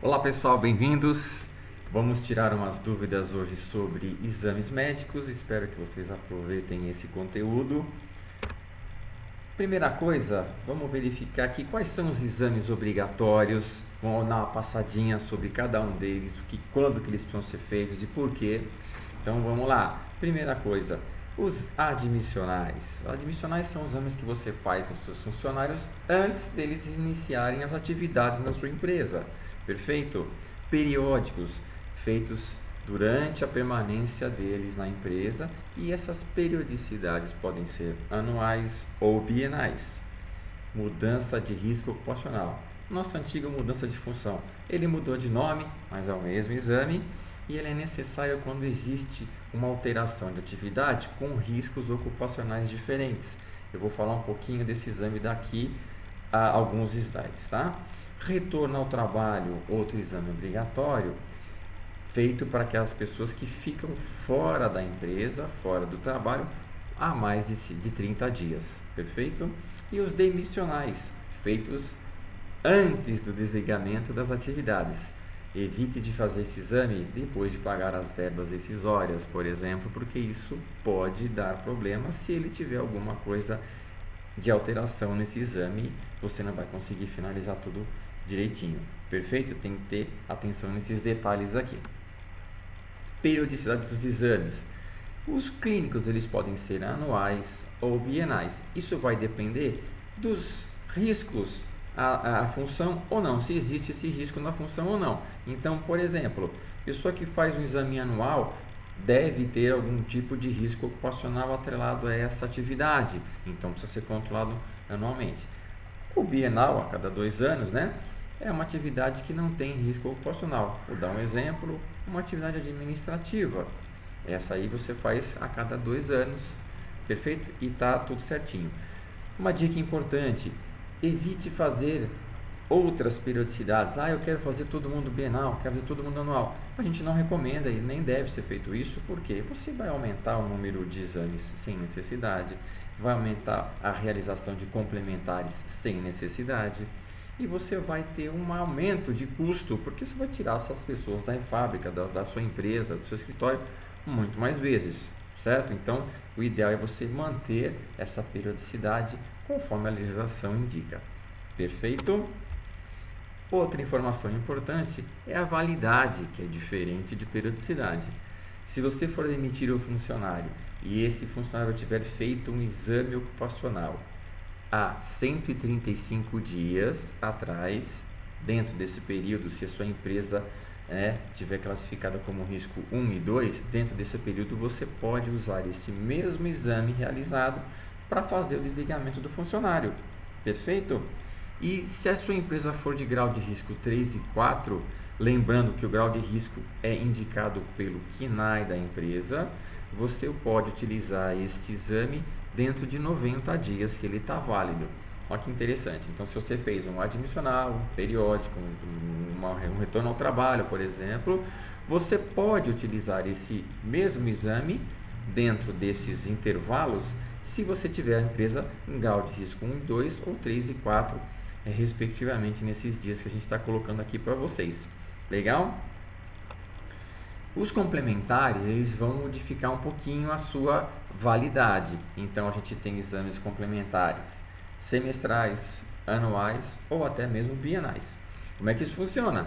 Olá pessoal, bem-vindos. Vamos tirar umas dúvidas hoje sobre exames médicos. Espero que vocês aproveitem esse conteúdo. Primeira coisa, vamos verificar aqui quais são os exames obrigatórios. Vamos dar uma passadinha sobre cada um deles, quando que eles precisam ser feitos e por quê. Então vamos lá. Primeira coisa, os admissionais. Os admissionais são os exames que você faz nos seus funcionários antes deles iniciarem as atividades na sua empresa. Perfeito? Periódicos, feitos durante a permanência deles na empresa, e essas periodicidades podem ser anuais ou bienais. Mudança de risco ocupacional. Nossa antiga mudança de função. Ele mudou de nome, mas é o mesmo exame, e ele é necessário quando existe uma alteração de atividade com riscos ocupacionais diferentes. Eu vou falar um pouquinho desse exame daqui a alguns slides, tá? Retorno ao trabalho, outro exame obrigatório, feito para aquelas pessoas que ficam fora da empresa, fora do trabalho, há mais de 30 dias, perfeito? E os demissionais, feitos antes do desligamento das atividades. Evite de fazer esse exame depois de pagar as verbas rescisórias, por exemplo, porque isso pode dar problema se ele tiver alguma coisa de alteração nesse exame, você não vai conseguir finalizar tudo direitinho, perfeito? Tem que ter atenção nesses detalhes aqui. Periodicidade dos exames. Os clínicos eles podem ser anuais ou bienais. Isso vai depender dos riscos a função ou não, se existe esse risco na função ou não. Então, por exemplo, pessoa que faz um exame anual deve ter algum tipo de risco ocupacional atrelado a essa atividade, então precisa ser controlado anualmente. O bienal, a cada 2 anos, né, é uma atividade que não tem risco ocupacional. Vou dar um exemplo, uma atividade administrativa. Essa aí você faz a cada 2 anos, perfeito? E está tudo certinho. Uma dica importante, evite fazer outras periodicidades. Eu quero fazer todo mundo bienal, quero fazer todo mundo anual. A gente não recomenda e nem deve ser feito isso, porque você vai aumentar o número de exames sem necessidade, vai aumentar a realização de complementares sem necessidade, e você vai ter um aumento de custo, porque você vai tirar essas pessoas da fábrica, da sua empresa, do seu escritório, muito mais vezes, certo? Então, o ideal é você manter essa periodicidade conforme a legislação indica. Perfeito? Outra informação importante é a validade, que é diferente de periodicidade. Se você for demitir um funcionário e esse funcionário tiver feito um exame ocupacional há 135 dias atrás, dentro desse período, se a sua empresa tiver classificada como risco 1 e 2, dentro desse período você pode usar esse mesmo exame realizado para fazer o desligamento do funcionário. Perfeito? E se a sua empresa for de grau de risco 3 e 4, lembrando que o grau de risco é indicado pelo CNAE da empresa, você pode utilizar este exame dentro de 90 dias que ele está válido. Olha que interessante. Então, se você fez um admissional, um periódico, um retorno ao trabalho, por exemplo, você pode utilizar esse mesmo exame dentro desses intervalos se você tiver a empresa em grau de risco 1 e 2 ou 3 e 4, respectivamente, nesses dias que a gente está colocando aqui para vocês. Legal? Os complementares, eles vão modificar um pouquinho a sua validade. Então, a gente tem exames complementares semestrais, anuais ou até mesmo bienais. Como é que isso funciona?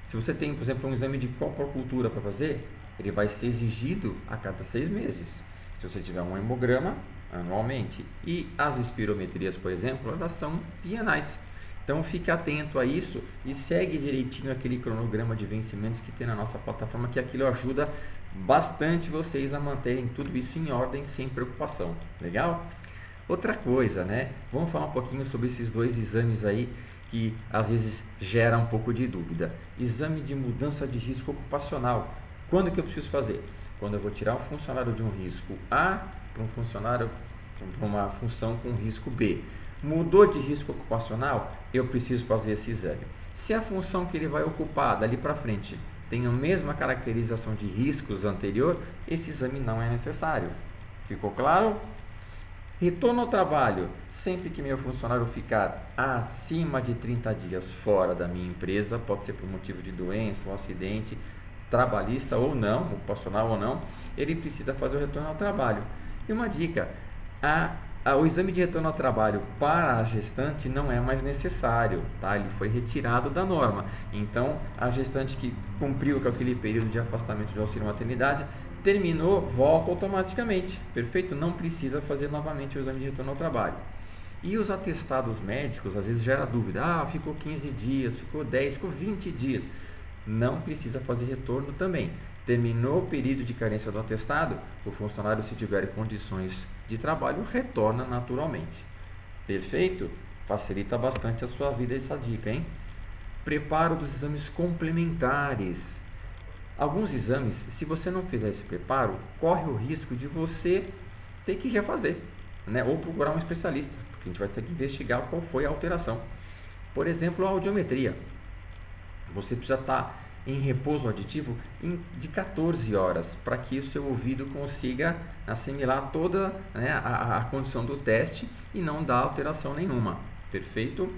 Se você tem, por exemplo, um exame de coprocultura para fazer, ele vai ser exigido a cada 6 meses. Se você tiver um hemograma, anualmente. E as espirometrias, por exemplo, elas são bienais. Então fique atento a isso e segue direitinho aquele cronograma de vencimentos que tem na nossa plataforma, que aquilo ajuda bastante vocês a manterem tudo isso em ordem sem preocupação. Legal? Outra coisa, né? Vamos falar um pouquinho sobre esses 2 exames aí que às vezes gera um pouco de dúvida. Exame de mudança de risco ocupacional. Quando que eu preciso fazer? Quando eu vou tirar um funcionário de um risco A para um funcionário para uma função com risco B. Mudou de risco ocupacional, eu preciso fazer esse exame. Se a função que ele vai ocupar dali para frente tem a mesma caracterização de riscos anterior, esse exame não é necessário. Ficou claro? Retorno ao trabalho. Sempre que meu funcionário ficar acima de 30 dias fora da minha empresa, pode ser por motivo de doença, um acidente, trabalhista ou não, ocupacional ou não, ele precisa fazer o retorno ao trabalho. E uma dica, o exame de retorno ao trabalho para a gestante não é mais necessário, tá? Ele foi retirado da norma. Então, a gestante que cumpriu com aquele período de afastamento de auxílio maternidade, terminou, volta automaticamente, perfeito? Não precisa fazer novamente o exame de retorno ao trabalho. E os atestados médicos, às vezes gera dúvida, ficou 15 dias, ficou 10, ficou 20 dias, não precisa fazer retorno também. Terminou o período de carência do atestado, o funcionário, se tiver condições de trabalho, retorna naturalmente. Perfeito? Facilita bastante a sua vida essa dica, hein? Preparo dos exames complementares. Alguns exames, se você não fizer esse preparo, corre o risco de você ter que refazer, né? Ou procurar um especialista, porque a gente vai ter que investigar qual foi a alteração. Por exemplo, a audiometria. Você precisa estar em repouso auditivo de 14 horas, para que o seu ouvido consiga assimilar toda, né, a condição do teste e não dar alteração nenhuma. Perfeito?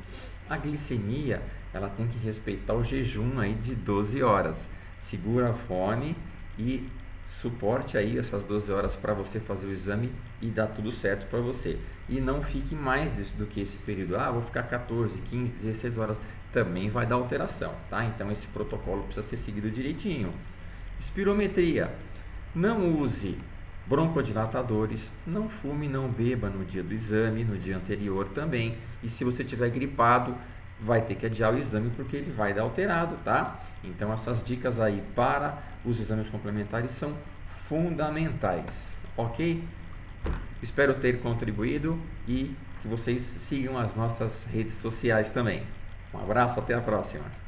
A glicemia, ela tem que respeitar o jejum aí de 12 horas. Segura o fone e suporte aí essas 12 horas para você fazer o exame e dar tudo certo para você. E não fique mais do que esse período. Vou ficar 14, 15, 16 horas. Também vai dar alteração, tá? Então esse protocolo precisa ser seguido direitinho. Espirometria. Não use broncodilatadores, não fume, não beba no dia do exame, no dia anterior também. E se você estiver gripado, vai ter que adiar o exame porque ele vai dar alterado, tá? Então essas dicas aí para os exames complementares são fundamentais, ok? Espero ter contribuído e que vocês sigam as nossas redes sociais também. Um abraço, até a próxima!